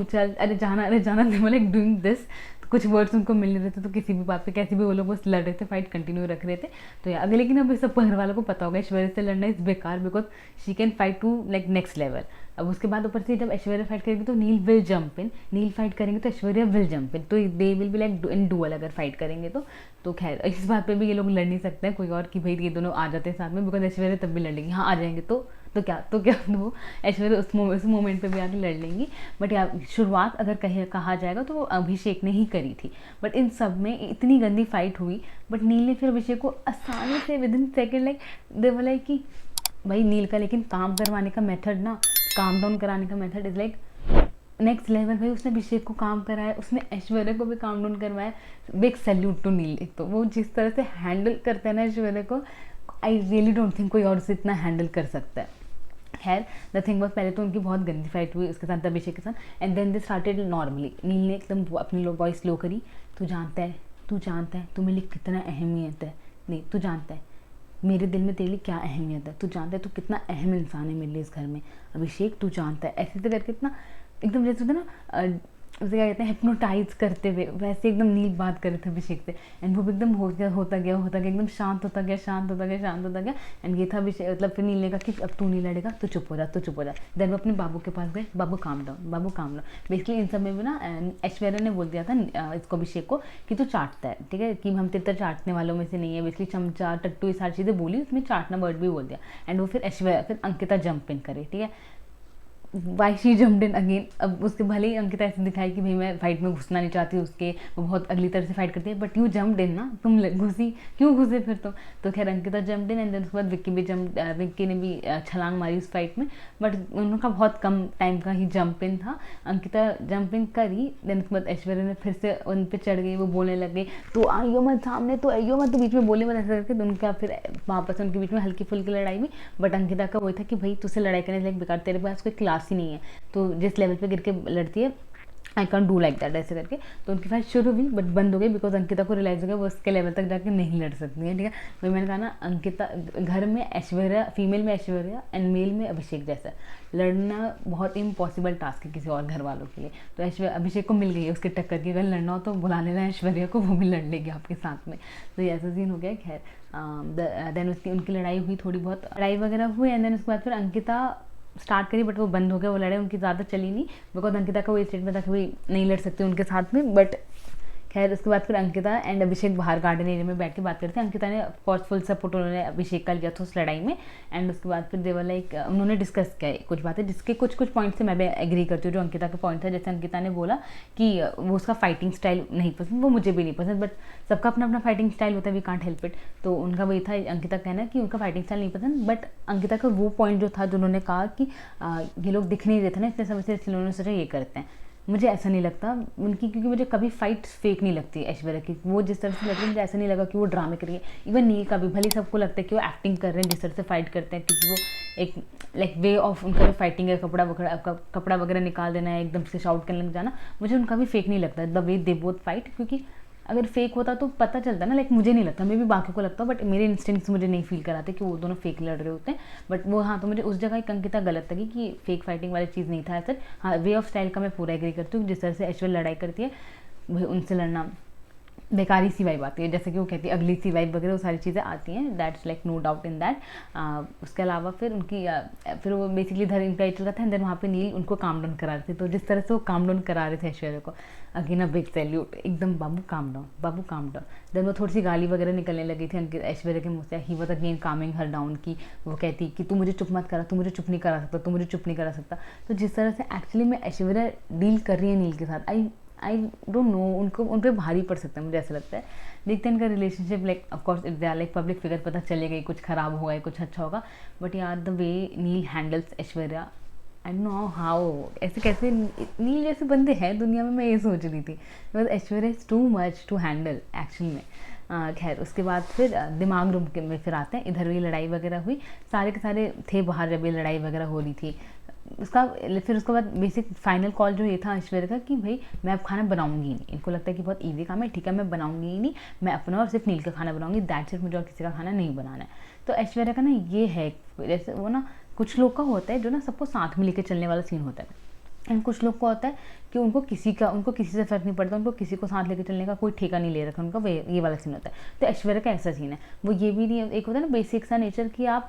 चल, अरे जाना, देवर लाइक डूइंग दिस। कुछ वर्ड्स उनको मिल नहीं रहे थे, तो किसी भी बात पे कैसे भी वो लोग बस लड़ रहे थे, फाइट कंटिन्यू रख रहे थे। तो यार अगर लेकिन अब सब घर वालों को पता होगा ऐश्वर्या से लड़ना इज बेकार, because she can fight too like next level. अब उसके बाद ऊपर से जब ऐश्वर्या फाइट करेगी तो Neel will jump in, Neel fight करेंगे तो ऐश्वर्या विल जंप इन, तो they will be like in duel अगर फाइट करेंगे तो खैर इस बात पे भी ये लोग लड़ नहीं सकते हैं कोई और कि भाई ये दोनों आ जाते हैं साथ में, बिकॉज ऐश्वर्या तब भी लड़ लेंगी। हाँ आ जाएंगे तो क्या वो ऐश्वर्या उस मोमेंट पे भी आके लड़ लेंगी। बट यार शुरुआत अगर कहा जाएगा तो वो अभिषेक ने ही करी थी। बट इन सब में इतनी गंदी फाइट हुई, बट नील ने फिर अभिषेक को आसानी से with in second like they were like कि भाई नील का लेकिन काम करवाने का मेथड ना, काम डाउन कराने का method is like next level. भाई उसने अभिषेक को काम कराया, उसने ऐश्वर्या को भी काम डाउन करवाया। बिग सैल्यूट टू नील। एक तो वो जिस तरह से हैंडल करते हैं ना ऐश्वर्या को, आई रियली डोंट थिंक कोई और उसे इतना हैंडल कर सकता है। खैर द थिंग बॉज पहले तो उनकी बहुत गंदी फाइट हुई उसके साथ अभिषेक के साथ। And then they started normally. Neel ने एकदम अपनी वॉइस लो करी, तू जानता है तू मेरे लिए कितना अहमियत है, नहीं तू जानता है मेरे दिल में तेरे लिए क्या अहमियत है, तू जानता है तू कितना अहम इंसान है मेरे लिए इस घर में, अभिषेक तू जानता है, ऐसे करके इतना एकदम जैसे होता है ना उसे क्या कहते हैं, हिप्नोटाइज करते हुए वैसे एकदम नील बात कर रहे थे अभिषेक से। एंड वो एकदम होता गया एकदम शांत होता गया। एंड ये था अभिषेक, मतलब फिर नील ने कहा कि अब तू नहीं लड़ेगा, तू चुप हो जा। देन वो अपने बाबू के पास गए, बाबू काम डाउन। बेसिकली इन सब में भी ना ऐश्वर्या ने बोल दिया था इसको, अभिषेक को, कि तू चाटता है, ठीक है, कि हम तेरे तरह चाटने वालों में से नहीं है। बेसिकली चमचा टट्टू ये सारी चीज़ें बोली, उसमें चाटना वर्ड भी बोल दिया। एंड वो फिर अंकिता जंप इन करे, ठीक है, why she jumped in again. अब उसके भले ही अंकिता ऐसे दिखाई कि भाई मैं फाइट में घुसना नहीं चाहती उसके, वो बहुत अगली तरह से फाइट करती है, बट यू जम्प्ड इन ना, तुम घुसी क्यों घुसे फिर तुम। तो खैर Ankita jumped in and then उसके बाद विक्की ने भी छलांग मारी उस फाइट में, बट उनका बहुत कम टाइम का ही जंप इन था। अंकिता जंप इन करी, देन उसके बाद ऐश्वर्या ने फिर से उन पर चढ़ गई, वो बोलने लग गई तो आइयो मत सामने, तो आइयो मत, तो बीच में बोले मत, ऐसा करके। तो उनका फिर वापस उनके बीच में हल्की फुल्की लड़ाई हुई। बट अंकिता का वही था कि भाई तुझसे लड़ाई करने लायक बेकार, तेरे पास कोई क्लास ही नहीं है, तो जिस लेवल पे गिर के लड़ती है, I can do like that, ऐसे करके। तो उनकी फाइट शुरू हुई बट बंद हो गई, बिकॉज अंकिता को रियलाइज हो गया वो उसके लेवल तक जाके नहीं लड़ सकती है, ठीक है। वही मैंने कहा ना, अंकिता घर में ऐश्वर्या, फीमेल में ऐश्वर्या एंड मेल में अभिषेक जैसा लड़ना बहुत इम्पॉसिबल टास्क है किसी और घर वालों के लिए। तो अभिषेक को मिल गई है उसके टक्कर की, अगर लड़ना हो तो बुला लेना ऐश्वर्या को, वो भी लड़ लेगी आपके साथ में। तो ये ऐसा सीन हो गया। खैर देन उनकी लड़ाई हुई, थोड़ी बहुत लड़ाई वगैरह हुई, एंड देन उसके बाद फिर अंकिता स्टार्ट करी, बट वो बंद हो गया, वो लड़ाई उनकी ज़्यादा चली नहीं, बिकॉज अंकिता का वो स्टेटमेंट था कि भाई नहीं लड़ सकते उनके साथ में। बट खैर उसके बाद फिर अंकिता एंड अभिषेक बाहर गार्डन एरिया में बैठ के बात करते हैं। अंकिता ने ऑफकोर्स फुल सपोर्ट उन्होंने अभिषेक का लिया था उस लड़ाई में। एंड उसके बाद फिर देवर लाइक उन्होंने डिस्कस किया कुछ बातें, जिसके कुछ पॉइंट से मैं भी एग्री करती हूँ, जो अंकिता का पॉइंट था। जैसे अंकिता ने बोला कि वो उसका फाइटिंग स्टाइल नहीं पसंद, वो मुझे भी नहीं पसंद, बट सबका अपना अपना फाइटिंग स्टाइल होता है, वी कांट हेल्प इट। तो उनका वही था, अंकिता कहना कि उनका फाइटिंग स्टाइल नहीं पसंद। बट अंकिता का वो पॉइंट जो था, जो उन्होंने कहा कि ये लोग दिख नहीं रहे थे ना इतने समय से, इसलिए उन्होंने सोचा ये करते हैं। मुझे ऐसा नहीं लगता उनकी, क्योंकि मुझे कभी फाइट फेक नहीं लगती ऐश्वर्या की। वो जिस तरह से लग रही है, मुझे ऐसा नहीं लगा कि वो ड्रामे करेंगे। इवन नील का भी भले सबको लगता है कि वो एक्टिंग कर रहे हैं जिस तरह से फाइट करते हैं, क्योंकि वो एक लाइक वे ऑफ उनका जो फाइटिंग है, कपड़ा वगैरह निकाल देना है, एकदम से शाउट करने लग जाना, मुझे उनका भी फेक नहीं लगता the way they both fight. क्योंकि अगर फेक होता तो पता चलता ना, लाइक मुझे नहीं लगता, मे भी बाकी को लगता, बट मेरे इंस्टिंक्ट्स मुझे नहीं फील कराते कि वो दोनों फेक लड़ रहे होते हैं। बट वो हाँ, तो मुझे उस जगह एक अंकिता गलत लगी कि फेक फाइटिंग वाली चीज़ नहीं था ऐसा। हाँ, वे ऑफ स्टाइल का मैं पूरा एग्री करती हूँ, जिस तरह से ऐश्वर्या लड़ाई करती है, उनसे लड़ना बेकारी सी वाइब आती है, जैसे कि वो कहती है अगली सी वाइब वगैरह, वो सारी चीज़ें आती हैं, that's like no doubt in that. उसके अलावा फिर उनकी फिर वो बेसिकली इधर इनका चल रहा था, एंड देन वहाँ पे नील उनको काम डाउन करा रहे थे। तो जिस तरह से वो काम डाउन करा रहे थे ऐश्वर्या को, अगेन अ बिग सैल्यूट, एकदम बाबू काम डाउन। देन वो थोड़ी सी गाली वगैरह निकलने लगी थी ऐश्वर्या के मुँह से, he was again Kameng her down, की वो कहती कि तू मुझे चुप मत करा, तू मुझे चुप नहीं करा सकता। तो जिस तरह से एक्चुअली में ऐश्वर्या डील कर रही है नील के साथ, आई डोंट नो, उनको उन पर भारी पड़ सकता है, मुझे ऐसा लगता है। देखते हैं इनका relationship, like of course if they are like public figure, पता चलेगा कुछ खराब होगा, कुछ अच्छा होगा। बट यार the way Neel handles Aishwarya, I don't know how, ऐसे कैसे नील जैसे बंदे हैं दुनिया में, मैं ये सोच रही थी। Because Aishwarya is too much to handle action में। खैर उसके बाद फिर दिमाग रूम के में फिर आते हैं, इधर भी लड़ाई वगैरह हुई, सारे के सारे थे बाहर जब ये लड़ाई वगैरह हो रही थी। फिर उसके बाद बेसिक फाइनल कॉल जो ये था ऐश्वर्या का कि भाई मैं अब खाना बनाऊंगी नहीं। इनको लगता है कि बहुत ईजी काम है, ठीक है मैं बनाऊंगी ही नहीं, मैं अपना और सिर्फ नील का खाना बनाऊंगी, दैट सिर्फ मुझे और किसी का खाना नहीं बनाना है। तो ऐश्वर्या का ना ये है, जैसे वो ना कुछ लोग का होता है जो ना सबको साथ में लेके चलने वाला सीन होता है, एंड कुछ लोग को होता है कि उनको किसी से फ़र्क नहीं पड़ता, उनको किसी को साथ लेके चलने का कोई ठेका नहीं ले रखा उनका, ये वाला सीन होता है। तो ऐश्वर्या का ऐसा सीन है, वो ये भी नहीं, एक होता है ना बेसिक सा नेचर कि आप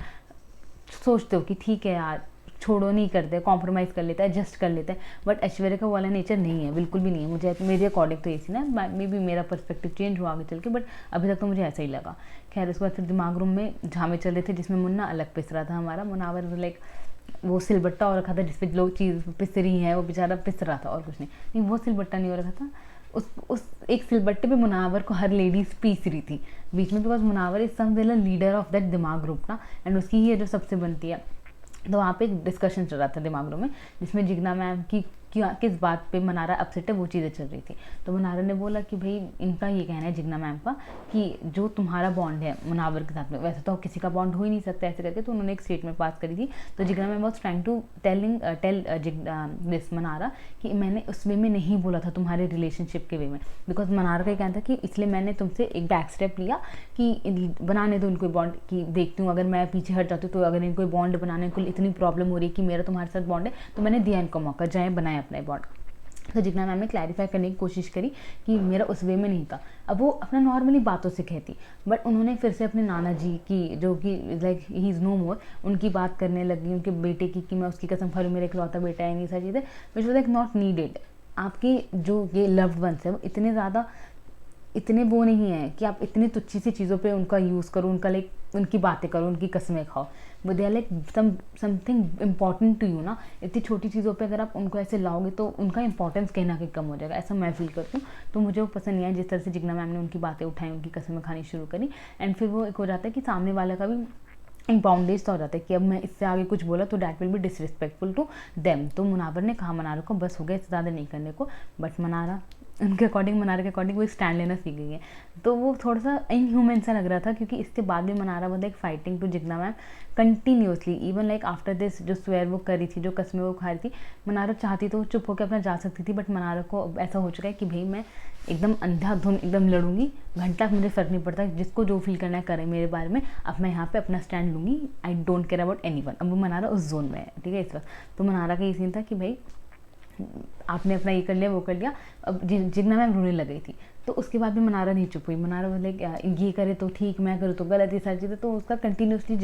सोचते हो कि ठीक है यार छोड़ो, नहीं करते, कॉम्प्रोमाइज़ कर लेता है, एडजस्ट कर लेता है। बट ऐश्वर्या का वाला नेचर नहीं है, बिल्कुल भी नहीं है। मुझे मेरे अकॉर्डिंग तो ये सीन है, मे बी मेरा पर्सपेक्टिव चेंज हुआ आगे चल के, बट अभी तक तो मुझे ऐसा ही लगा। खैर उसके बाद फिर दिमाग रूम में झामे चल रहे थे, जिसमें मुन्ना अलग पिस रहा था हमारा, मुनावर लाइक वो सिलबट्टा हो रखा था जिसपे लोग चीज़ पिस रही है, वो बेचारा पिस रहा था और कुछ नहीं, वो सिलबट्टा नहीं हो रखा था, उस एक सिलबट्टे पे मुनावर को हर लेडीज पीस रही थी बीच में, because Munawar is some leader of that दिमाग ग्रुप ना, एंड उसकी ही है जो सबसे बनती है। तो वहाँ पे एक डिस्कशन चल रहा था दिमाग रूम में, जिसमें जिग्ना मैम की किस बात पे मनारा अपसेट है वो चीज़ें चल रही थी। तो मनारा ने बोला कि भाई इनका ये कहना है जिग्ना मैम का कि जो तुम्हारा बॉन्ड है मुनावर के साथ में, वैसे तो किसी का बॉन्ड हो ही नहीं सकता ऐसे करके। तो उन्होंने एक स्टेटमेंट पास करी थी। तो Jigna ma'am was trying to tell this Mannara कि मैंने उस वे में नहीं बोला था तुम्हारे रिलेशनशिप के वे में, बिकॉज मनारा का कहना था कि इसलिए मैंने तुमसे एक बैक स्टेप लिया कि बनाने दो इनको बॉन्ड, की देखती हूँ अगर मैं पीछे हट जाती हूँ तो अगर इनको बॉन्ड बनाने को इतनी प्रॉब्लम हो रही है कि मेरा तुम्हारे साथ बॉन्ड है, तो मैंने दिया इनको मौका, जाए बनाए अपना बॉन्ड। तो जिग्ना मैम ने क्लैरिफाई करने की कोशिश करी कि मेरा उस वे में नहीं था। अब वो अपना नॉर्मली बातों से कहती, बट उन्होंने फिर से अपने नाना जी की, जो कि लाइक ही इज़ नो मोर, उनकी बात करने लगी, उनके बेटे की कि मैं उसकी कसम खा लूँ, मेरा इकलौता बेटा है, नहीं सारी चीज़ें which was like not needed. आपके जो ये लव्ड वंस है वो इतने ज़्यादा, इतने वो नहीं है कि आप इतनी तुच्छी सी चीज़ों पे उनका यूज़ करो, उनका लाइक उनकी बातें करो, उनकी कस्में खाओ। वो they are like something important to you ना। इतनी छोटी चीज़ों पे अगर आप उनको ऐसे लाओगे तो उनका इंपॉर्टेंस कहीं ना कहीं कम हो जाएगा, ऐसा मैं फील करती हूँ। तो मुझे वो पसंद नहीं आया जिस तरह से जिग्ना मैम ने उनकी बातें उठाई, उनकी कस्में खानी शुरू करी। एंड फिर वो एक हो जाता है कि सामने वाले का भी एक बाउंडेज सा हो जाता है कि अब मैं इससे आगे कुछ बोला तो that will be disrespectful to them. तो मुनावर ने कहा मनारा को बस हो गया, इससे ज़्यादा नहीं करने को। बट मनारा उनके अकॉर्डिंग, मनारा के अकॉर्डिंग वो एक स्टैंड लेना सीख गई है। तो वो थोड़ा सा इनह्यूमन सा लग रहा था, क्योंकि इसके बाद भी मनारा मतलब एक fighting to Jigna ma'am continuously, even like after this जो स्वेयर वो करी थी, जो कस्में वो खा रही थी, मनारा चाहती तो चुप होकर अपना जा सकती थी। बट मनारा को ऐसा हो चुका है कि भाई मैं एकदम अंधाधुन एकदम लड़ूंगी, घंटा मुझे फ़र्क नहीं पड़ता, जिसको जो फील करना है करे मेरे बारे में, अब मैं यहाँ पे अपना स्टैंड लूँगी, I don't care about anyone. अब वो मनारा उस जोन में है, ठीक है, इस वक्त। तो मनारा का ये सीन था कि भाई आपने अपना ये कर लिया, वो कर लिया। अब जिग्ना मैम रोने लग गई थी, तो उसके बाद भी मनारा नहीं चुप हुई। मनारा बोले ये करे तो ठीक, मैं करूँ तो गलत, ये सारी चीज़ें। तो उसका कंटिन्यूसली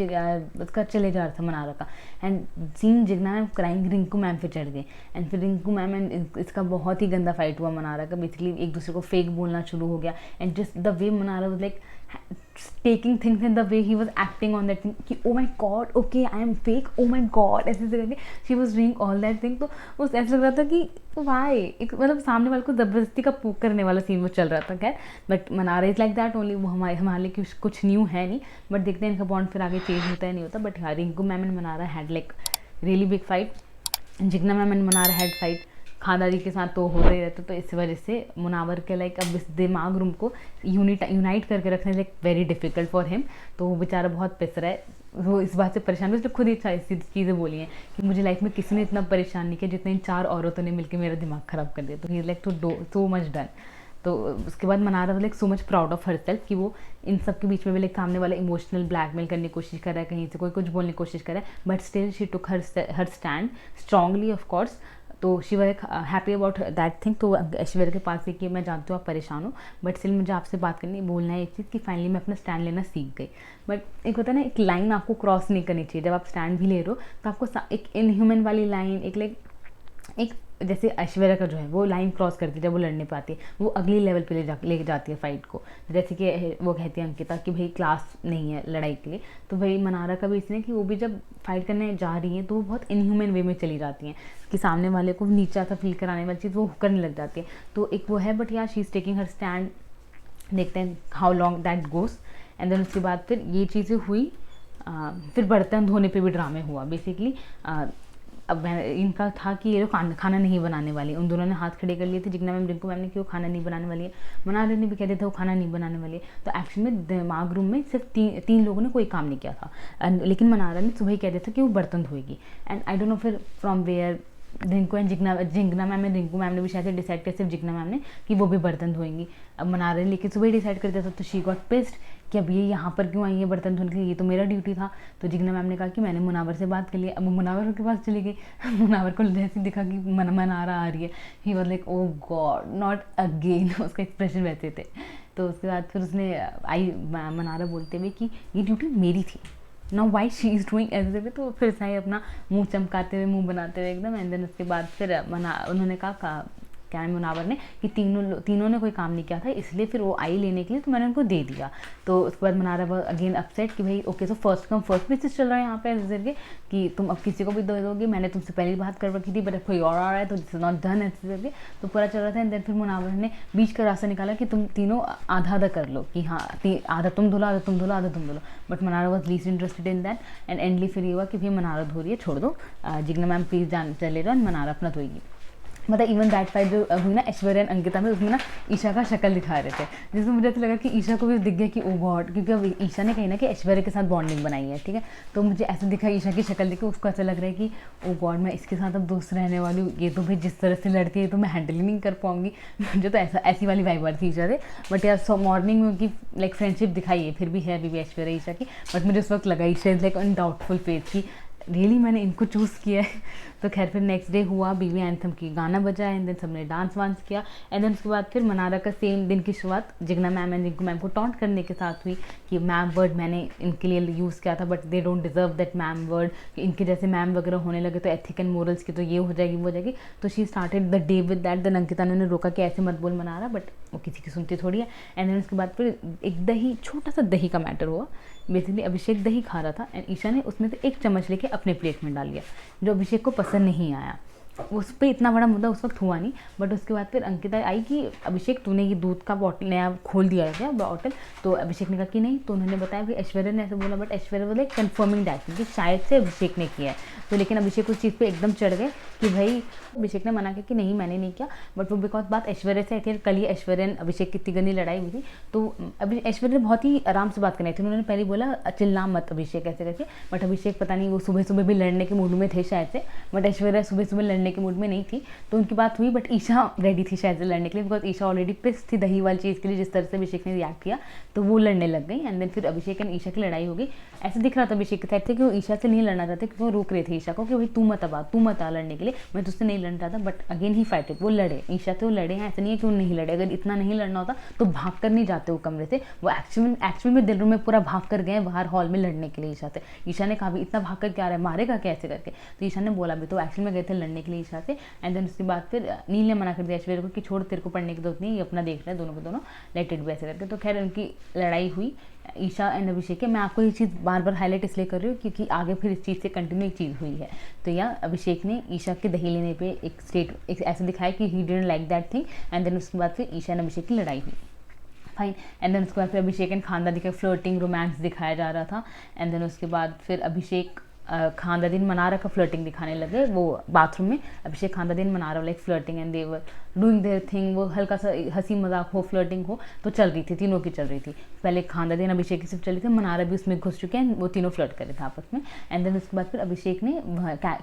उसका चले जा रहा था मनारा का। And scene Jigna ma'am crying Rinku ma'am पे चढ़ गए। एंड फिर रिंकू मैम एंड इसका बहुत ही गंदा फाइट हुआ मनारा का। बेसिकली एक दूसरे को फेक बोलना शुरू हो गया। And just the way Mannara was like taking things in the way he was acting on that thing कि oh my god okay I am fake, oh my god ऐसे करके she was doing all that thing। तो उस ऐसा लग रहा था कि why, एक मतलब सामने वाले को ज़बरदस्ती का पोक करने वाला सीन वो चल रहा था। खैर but Mannara is like that only, वो हमारे लिए कुछ न्यू है नहीं। बट देखते हैं इनका बॉन्ड फिर आगे चेंज होता है नहीं होता। बट हाँ, Rinku ma'am and Mannara had like really big fight. Jigna ma'am and Mannara had fight. खानदारी के साथ तो होता ही रहता। तो इस वजह से मुनावर के लाइक अब इस दिमाग रूम को यूनाइट करके रखने like very difficult for him. तो वो बेचारा बहुत पिस रहा है, वो इस बात से परेशान है। उसने खुद ही ऐसी चीज़ें बोली हैं कि मुझे लाइफ में किसी ने इतना परेशान नहीं किया जितने इन 4 औरतों ने मिलकर मेरा दिमाग ख़राब कर दिया। तो ही लाइक सो मच डन। तो उसके बाद Mannara like so much proud of her self कि वो इन सब के बीच में भी लाइक सामने वाला इमोशनल ब्लैकमेल करने की कोशिश कर रहा है, कहीं से कोई कुछ बोलने की कोशिश कर रहा है, but still she took her stand strongly of course. तो she was happy about that thing. तो ऐश्वर्या के पास ही कि मैं जानती हूँ आप परेशान हो, बट स्टिल मुझे आपसे बात करनी, बोलना है एक चीज़ कि फाइनली मैं अपना स्टैंड लेना सीख गई। बट एक होता है ना, एक लाइन आपको क्रॉस नहीं करनी चाहिए जब आप स्टैंड भी ले रहे हो। तो आपको एक इनह्यूमन वाली लाइन, एक लाइक एक जैसे ऐश्वर्या का जो है वो लाइन क्रॉस करती है जब वो लड़ने पे आती है, वो अगली लेवल पे ले जाती है फाइट को। जैसे कि वो कहती है अंकिता कि भाई क्लास नहीं है लड़ाई के लिए। तो भाई मनारा का भी इसलिए कि वो भी जब फाइट करने जा रही हैं तो वो बहुत इनह्यूमन वे में चली जाती हैं कि सामने वाले को नीचा सा फील कराने वाली चीज़ वो करने लग जाती है। तो एक वो है, बट यार she is taking her stand. देखते हैं how long that goes. And then उसके बाद फिर ये चीज़ें हुई। फिर बर्तन धोने पे भी ड्रामे हुआ बेसिकली। अब इनका था कि ये लोग खाना नहीं बनाने वाली, उन दोनों ने हाथ खड़े कर लिए थे, जिग्ना मैम रिंकू मैम ने कि वो खाना नहीं बनाने वाली है। मनारा ने भी कह दिया था वो खाना नहीं बनाने वाली है। तो एक्चुअली में दिमाग रूम में सिर्फ तीन लोगों ने कोई काम नहीं किया था। लेकिन मनारा ने सुबह ही कह दिया था कि वो बर्तन धोएगी। एंड आई डोंट नो फिर from where Rinku and Jigna ma'am and Rinku ma'am ने भी शायद डिसाइड किया, सिर्फ जिग्ना मैम ने, कि वो भी बर्तन धोएंगी। अब मनारा ने लेकिन सुबह ही डिसाइड कर दिया था। तो शी गॉट पिस्ड कि अब ये यहाँ पर क्यों आई है बर्तन धोने के लिए, ये तो मेरा ड्यूटी था। तो जिग्ना मैम ने कहा कि मैंने मुनावर से बात कर लिया। अब वो मुनावर के पास चली गई। मुनावर को जैसे दिखा कि मनारा आ रही है, he was like oh God not again. उसका एक्सप्रेशन वैसे थे। तो उसके बाद फिर उसने मनारा बोलते हुए कि ये ड्यूटी मेरी थी, now why she is doing as way. तो फिर से अपना मुंह चमकाते हुए, मुंह बनाते हुए एकदम। एंड देन उसके बाद फिर उन्होंने कहा क्या है मुनावर ने कि तीनों ने कोई काम नहीं किया था, इसलिए फिर वो आई लेने के लिए, तो मैंने उनको दे दिया। तो उसके बाद मनारा अगेन अपसेट कि भाई okay so first come first basis चल रहा है यहाँ पे ऐसे करके कि तुम अब किसी को भी दे दोगे, मैंने तुमसे पहले बात कर रखी थी, बट कोई और आ रहा है तो दिस इज नॉट डन ऐसे करके। तो पूरा चल रहा था। एंड देन फिर मुनावर ने बीच का रास्ता निकाला कि तुम तीनों आधा आधा कर लो, कि हाँ आधा तुम धुलो, आधा तुम धुलो, आधा तुम धुलो। But Mannara was least interested in that. And एंडली फिर ये हुआ कि भाई मनारा धो रही है, छोड़ दो, जिग्ना मैम प्लीज चले जाओ, मनारा अपना धोएगी। मतलब इवन दैट फाइट जो हुई ना ऐश्वर्या एंड अंकिता में, उसमें ना ईशा का शक्ल दिखा रहे थे, जिसमें मुझे ऐसा लगा कि ईशा को भी दिख गया कि ओ गॉड, क्योंकि अब ईशा ने कहीं ना कि ऐश्वर्या के साथ बॉन्डिंग बनाई है, ठीक है। तो मुझे ऐसा दिखा ईशा की शक्ल देख के, उसको ऐसा लग रहा है कि ओ गॉड मैं इसके साथ अब दोस्त रहने वाली हूँ, ये तो भाई जिस तरह से लड़ती है तो मैं हैंडल ही नहीं कर पाऊंगी। मुझे तो ऐसी वाली वाइब थी ईशा से। बट यार सो मॉर्निंग में उनकी लाइक फ्रेंडशिप दिखाई है, फिर भी है अभी भी ऐश्वर्या ईशा की। बट मुझे उस वक्त लगा Isha is like on doubtful faith की रियली मैंने इनको चूज़ किया है। तो खैर फिर नेक्स्ट डे हुआ, बीवी एंथम की गाना बजा एंड देन सबने डांस वांस किया एंड देन उसके बाद फिर मनारा का सेम दिन की शुरुआत Jigna ma'am and Rinku ma'am को टॉन्ट करने के साथ हुई कि मैम वर्ड मैंने इनके लिए यूज़ किया था but they don't deserve that ma'am word, इनके जैसे मैम वगैरह होने लगे तो एथिक एंड मोरल्स की तो ये हो जाएगी वो हो जाएगी। तो she started the day with that. Then Ankita ने उन्हें रोका कि ऐसे मत बोल मनारा, बट वो किसी की सुनती थोड़ी है। एंड देन उसके बाद फिर एक दही, छोटा सा दही का मैटर हुआ। बेसिकली अभिषेक दही खा रहा था एंड ईशा ने उसमें से एक चम्मच लेके अपने प्लेट में डाल लिया, जो अभिषेक को पसंद नहीं आया। उस पर इतना बड़ा मुद्दा उस वक्त हुआ नहीं, बट उसके बाद फिर अंकिता आई कि अभिषेक तूने ये दूध का बॉटल नया खोल दिया है क्या बॉटल? तो अभिषेक ने कहा कि नहीं। तो उन्होंने बताया कि ऐश्वर्या ने ऐसे बोला, बट ऐश्वर्या बोले कंफर्मिंग दैट कि शायद से अभिषेक ने किया है। तो लेकिन अभिषेक उस चीज़ पे एकदम चढ़ गए कि भाई, अभिषेक ने मना किया कि नहीं मैंने नहीं किया, बट वो बिकॉज बात ऐश्वर्या से आई थी। कल ही ऐश्वर्या अभिषेक की इतनी गंदी लड़ाई हुई थी, तो अभी ऐश्वर्या ने बहुत ही आराम से बात करनी थी। उन्होंने पहले बोला चिल्ला मत अभिषेक ऐसे करके, बट अभिषेक पता नहीं वो सुबह सुबह भी लड़ने के मूड में थे शायद से, बट ऐश्वर्या सुबह सुबह लड़ने के मूड में नहीं थी। तो उनकी बात हुई, बट ईशा रेडी थी शायद से लड़ने के लिए, बिकॉज ईशा ऑलरेडी पिस थी दही वाली चीज़ के लिए जिस तरह से अभिषेक ने रिएक्ट किया, तो वो लड़ने लग गई। एंड देन फिर अभिषेक एंड ईशा की लड़ाई हो गई। ऐसे दिख रहा था अभिषेक के साइड से कि वो ईशा से नहीं लड़ना चाहते, क्योंकि वो रोक रहे थे ईशा को कि भाई तू मत आ लड़ने के लिए, मैं तुझसे नहीं लड़ना चाहता। बट अगेन ही फाइटेड, वो लड़े, ईशा से वो लड़े हैं। ऐसा नहीं है कि वो नहीं लड़े, अगर इतना नहीं लड़ना होता तो भाग कर नहीं जाते वो कमरे से। वो एक्चुअल में दिल रूम में पूरा भाग कर गए बाहर हॉल में लड़ने के लिए ईशा से। ईशा ने कहा भी इतना भाग कर क्या रहा है, मारेगा क्या ऐसे करके? तो ईशा ने बोला भी तो एक्चुअल में गए थे लड़ने के लिए ईशा से। एंड देन उसके बाद फिर नील ने मना कर दिया ऐश्वर्या को कि छोड़, तेरे को पढ़ने की जरूरत नहीं है, ये अपना देख रहे हैं दोनों को दोनों, लेट इट बी ऐसे करके। तो खैर उनकी लड़ाई हुई ईशा एंड अभिषेक के। मैं आपको ये चीज़ बार बार हाईलाइट इसलिए कर रही हूँ क्योंकि आगे फिर इस चीज़ से कंटिन्यू एक चीज़ हुई है। तो या अभिषेक ने ईशा के दही लेने पे एक ऐसे दिखाया कि he didn't like that thing. And then उसके बाद फिर ईशा एंड अभिषेक की लड़ाई हुई, फाइन। एंड देन उसके बाद फिर अभिषेक एंड खानदानी का फ्लर्टिंग रोमांस दिखाया जा रहा था। एंड देन उसके बाद फिर अभिषेक खानदानी मनारा का फ्लर्टिंग दिखाने लगे वो बाथरूम में। अभिषेक खानदानी Mannara like flirting and they were doing there thing. वो हल्का सा हंसी मजाक हो, फ्लर्टिंग हो, तो चल रही थी, तीनों की चल रही थी। पहले खानदानी अभिषेक की सिर्फ चली थी, मनारा भी उसमें घुस चुके हैं, वो तीनों फ्लर्ट कर रहे थे आपस में। एंड देन उसके बाद फिर अभिषेक ने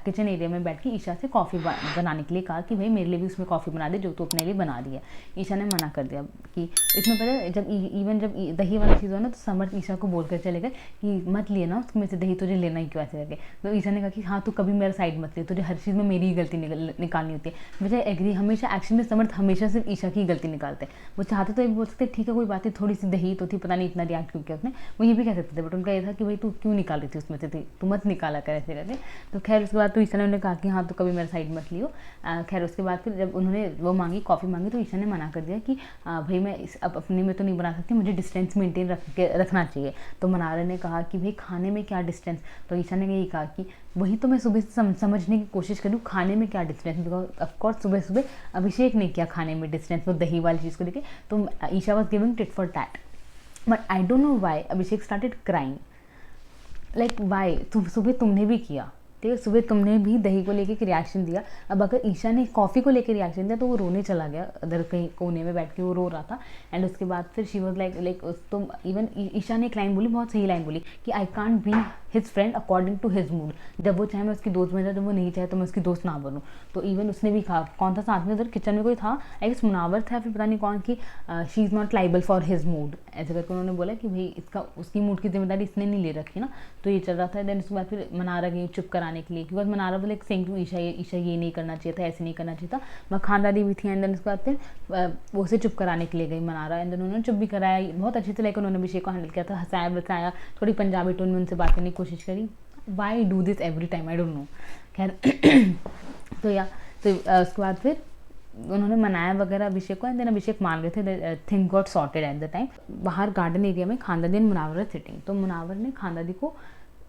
किचन एरिया में बैठ के ईशा से कॉफ़ी बनाने के लिए कहा कि भाई मेरे लिए भी उसमें कॉफ़ी बना दे जो तो अपने लिए बना दी है। ईशा ने मना कर दिया कि इसमें पहले जब दही वाला चीज़ हो ना, तो समर्थ ईशा को बोल कर चले गए कि मत लिए ना उसमें से दही, तुझे लेना ही क्यों ऐसे करके। तो ईशा ने कहा कि हाँ तू कभी मेरा साइड मत ले, तुझे हर चीज़ में मेरी ही गलती निकालनी होती है। मुझे एग्री, हमेशा एक्शन में समर्थ हमेशा सिर्फ ईशा की गलती निकालते हैं। वो चाहते तो ये बोल सकते ठीक है कोई बात नहीं, थोड़ी सी दही तो थी, पता नहीं इतना रिएक्ट क्यों किया उसने, वो ये भी कह सकते थे, बट उनका ये था कि भाई तू क्यों निकाल रही थी उसमें से, तू मत निकाला कर ऐसे करके। तो खैर उसके बाद तो ईशा ने उन्हें कहा कि हाँ तो कभी मेरा साइड मत लियो। खैर उसके बाद फिर जब उन्होंने वो मांगी, कॉफ़ी मांगी, तो ईशा ने मना कर दिया कि भाई मैं अब अपने में तो नहीं बना सकती, मुझे डिस्टेंस मेंटेन रखना चाहिए। तो मनारा ने कहा कि भाई खाने में क्या डिस्टेंस? तो ईशा ने यही कहा कि वही तो मैं सुबह से समझने की कोशिश करूँ, खाने में क्या डिस्टेंस, बिकॉज ऑफकोर्स सुबह सुबह अभिषेक ने किया खाने में डिस्टेंस वो दही वाली चीज़ को लेके। तो Isha was giving tit for tat, but I don't know why Abhishek started crying, like why, सुबह तुमने भी किया, ठीक है, सुबह तुमने भी दही को लेके रिएक्शन दिया। अब अगर ईशा ने कॉफ़ी को लेके रिएक्शन दिया तो वो रोने चला गया, अदर कहीं कोने में बैठ के वो रो रहा था। एंड उसके बाद फिर शी वॉज लाइक तुम इवन ईशा ने एक लाइन बोली, बहुत सही लाइन बोली कि I can't be his friend according to his mood. जब वो चाहे मैं उसकी दोस्त बन जाऊँ, जब वो नहीं चाहे तो मैं उसकी दोस्त ना बनूँ। तो इवन उसने भी कहा, कौन था साथ में उधर किचन में कोई था, आई गेस मुनावर था, फिर पता नहीं कौन, की she is not liable for his mood, ऐसे करके उन्होंने बोला कि भाई इसका उसकी मूड की जिम्मेदारी इसने नहीं ले रखी ना। तो ये चल रहा था। देन उसके बाद फिर मनारा गई चुप कराने के लिए, बिकॉज मनारा बोले सेइंग टू ईशा ये नहीं करना चाहिए था, ऐसे नहीं करना चाहिए था। मैं खानदानी भी थी। एंड देन उसके बाद फिर वो उसे चुप कराने के लिए गई मनारा। एंड देन उन्होंने चुप भी कराया बहुत अच्छे से, लेकिन उन्होंने अभिषेक को हैंडल किया था, हंसाया बताया, थोड़ी पंजाबी टोन में उनसे बात करने की कोशिश करी। Why do this every time, I don't no. खैर तो उसके बाद फिर उन्होंने मनाया वगैरह अभिषेक को। एंड देन अभिषेक मान गए थे, thing got sorted at the time. बाहर गार्डन एरिया में खानदानी मुनावर सिटिंग, तो मुनावर ने खानदानी को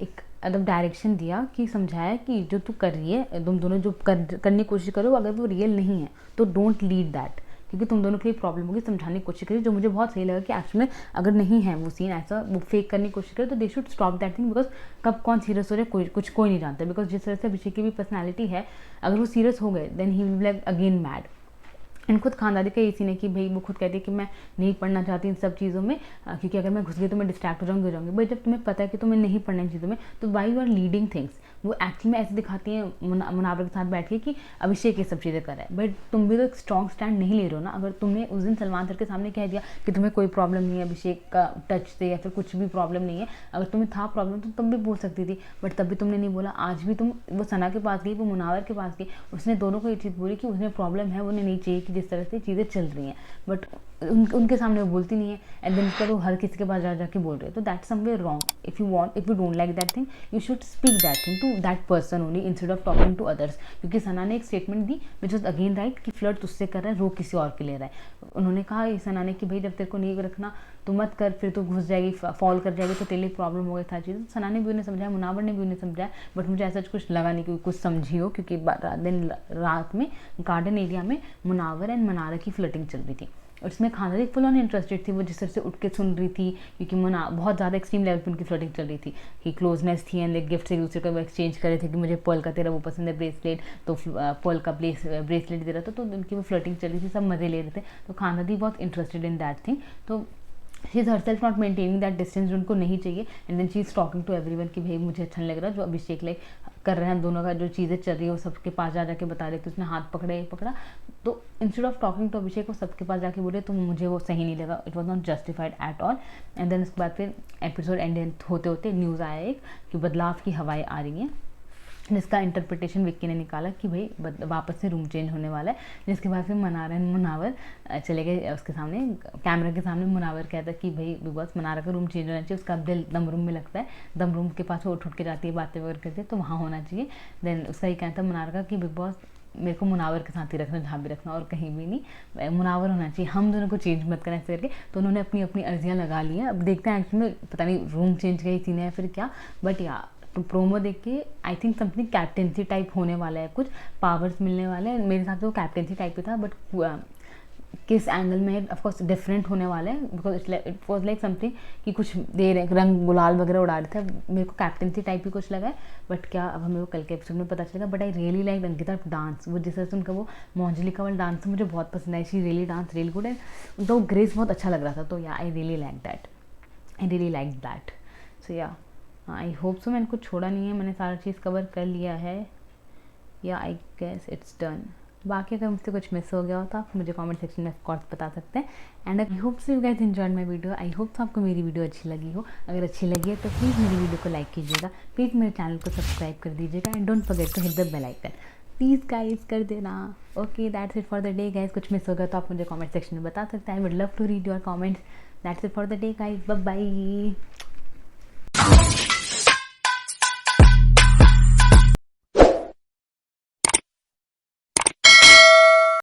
एक मतलब डायरेक्शन दिया कि समझाया कि जो तू कर रही है, तुम दोनों जो करने की कोशिश करो, अगर वो रियल नहीं है तो डोंट लीड दैट, क्योंकि तुम दोनों के लिए प्रॉब्लम होगी। समझाने की कोशिश करी, जो मुझे बहुत सही लगा कि एक्चुअली में अगर नहीं है वो सीन ऐसा, वो फेक करने की कोशिश करे तो they should stop that thing, because कब कौन सीरियस हो रहा है कोई नहीं जानता। बिकॉज जिस तरह से अभिषेक की भी पर्सनैलिटी है, अगर वो सीरियस हो गए then he will be like again mad. And खुद खानदानी का ये सीन है कि भाई वो खुद कहती है कि मैं नहीं पढ़ना चाहती इन सब चीज़ों में, क्योंकि अगर मैं घुस गई तो मैं डिस्ट्रैक्ट हो जाऊंगी। बट जब तुम्हें पता है कि तुम्हें नहीं पढ़ना इन चीज़ों में, तो why you are leading things, वो एक्चुअली में ऐसे दिखाती हैं मुनावर के साथ बैठ के कि अभिषेक ये सब चीज़ें कर रहा है, बट तुम भी तो एक स्ट्रॉन्ग स्टैंड नहीं ले रहे हो ना। अगर तुमने उस दिन सलमान सर के सामने कह दिया कि तुम्हें कोई प्रॉब्लम नहीं है अभिषेक का टच से या फिर कुछ भी प्रॉब्लम नहीं है, अगर तुम्हें था प्रॉब्लम तो तुम भी बोल सकती थी, बट तब भी तुमने नहीं बोला। आज भी तुम वो सना के पास गई, वो मुनावर के पास गई, उसने दोनों को ये चीज़ बोली कि उसमें प्रॉब्लम है, उन्हें नहीं चाहिए कि जिस तरह से चीज़ें चल रही हैं, बट उनके सामने वो बोलती नहीं है। एंड देन उसका वो हर किसी के पास जाके बोल रहे हैं, तो that somewhere wrong. If you don't like that thing, you should speak that thing to that person only instead of talking to others. क्योंकि सना ने एक स्टेटमेंट दी विच वॉज अगेन राइट कि फ्लर्ट तुझसे कर रहा है, रोक किसी और के ले रहा है। उन्होंने कहा सना ने कि भाई जब तेरे को नहीं रखना तो मत कर, फिर तो घुस जाएगी, फॉल कर जाएगी, तो तेरे लिए प्रॉब्लम हो गई था चीज़। सना ने भी उन्हें समझाया, मुनावर ने भी उन्हें समझाया, बट मुझे ऐसा कुछ लगा नहीं कि कुछ समझी हो, क्योंकि दिन रात में गार्डन एरिया में मुनावर एंड मनारा की फ्लर्टिंग चल रही थी। और इसमें खाना फुल ऑन इंटरेस्टेड थी, वो जिस तरह से उठ के सुन रही थी, क्योंकि बहुत ज़्यादा एक्सट्रीम लेवल पे उनकी फ्लर्टिंग चल रही थी कि क्लोजनेस थी एंड गिफ्ट से एक दूसरे को एक्सचेंज कर रहे थे कि मुझे पर्ल का तेरा वो पसंद है ब्रेसलेट, तो पर्ल का ब्रेसलेट दे रहा था, तो उनकी वो फ्लर्टिंग चल रही थी, सब मज़े ले रहे थे। तो खाना दी बहुत इंटरेस्टेड इन दैट थिंग, तो she is herself not maintaining that distance जो उनको नहीं चाहिए। And then she is talking to everyone कि भाई मुझे अच्छा नहीं लग रहा जो अभिषेक लाइक कर रहे हैं, दोनों का जो चीज़ें चल रही है वो सबके पास जाके बता रहे थे, उसने हाथ पकड़ा, तो इंस्टेड ऑफ टॉकिंग टू अभिषेक वो सबके पास जाके बोले तो मुझे वो सही नहीं लगा, it was not justified at all. And then उसके बाद फिर एपिसोड एंड होते होते न्यूज़ आया एक कि बदलाव की हवाएं आ रही हैं, जिसका इंटरप्रिटेशन विक्की ने निकाला कि भाई वापस से रूम चेंज होने वाला है। जिसके बाद फिर मनारा एंड मुनावर चले गए उसके सामने, कैमरा के सामने। मुनावर कहता है कि भाई बिग बॉस मनारा का रूम चेंज होना चाहिए, उसका दिल दम रूम में लगता है, दम रूम के पास वो उठ के जाती है, बातें वगैरह करती है, तो वहाँ होना चाहिए। देन उसका ये कहता है मुनारा का कि बिग बॉस मेरे को मुनावर के साथ ही रखना, जहाँ भी रखना और कहीं भी नहीं, मुनावर होना चाहिए, हम दोनों को चेंज मत करना ऐसे करके। तो उन्होंने अपनी अपनी अर्जियाँ लगा ली हैं। अब देखते हैं एक्चुअली में, पता नहीं रूम चेंज का ही सीन है फिर क्या, बट या तो प्रोमो देख के I think something captaincy type होने वाला है, कुछ पावर्स मिलने वाले हैं। मेरे साथ तो कैप्टेंसी टाइप ही था, बट किस एंगल में ऑफकोर्स डिफरेंट होने वाला है, because it was like something कि कुछ दे रहे रंग गुलाल वगैरह उड़ा रहे थे, मेरे को कैप्टेंसी टाइप ही कुछ लगा है, बट क्या अब हमें वो कल के एपिसोड में पता चलेगा। But I really like Ankita dance, वो जिस तरह से उनका वो मोंजलिका वाला डांस मुझे बहुत पसंद है, she really dance really good है, उनका वो ग्रेस बहुत अच्छा लग रहा था, तो या आई रियली लाइक दैट, सो या आई होप सो मैंने कुछ छोड़ा नहीं है, मैंने सारा चीज़ कवर कर लिया है, या आई गेस इट्स डन। बाकी अगर मुझसे कुछ मिस हो गया हो तो आप मुझे कमेंट सेक्शन में ऑफकोर्स बता सकते हैं। And I hope so you guys enjoyed my video, I hope so आपको मेरी वीडियो अच्छी लगी हो। अगर अच्छी लगी है तो प्लीज़ मेरी वीडियो को लाइक कीजिएगा, प्लीज़ मेरे चैनल को सब्सक्राइब कर दीजिएगा, and don't forget to hit the bell icon, please guys कर देना। Okay that's it for the day guys, कुछ मिस हो गया तो आप मुझे कमेंट सेक्शन में बता सकते हैं, I would love to read your comments. That's it for the day guys, bye bye.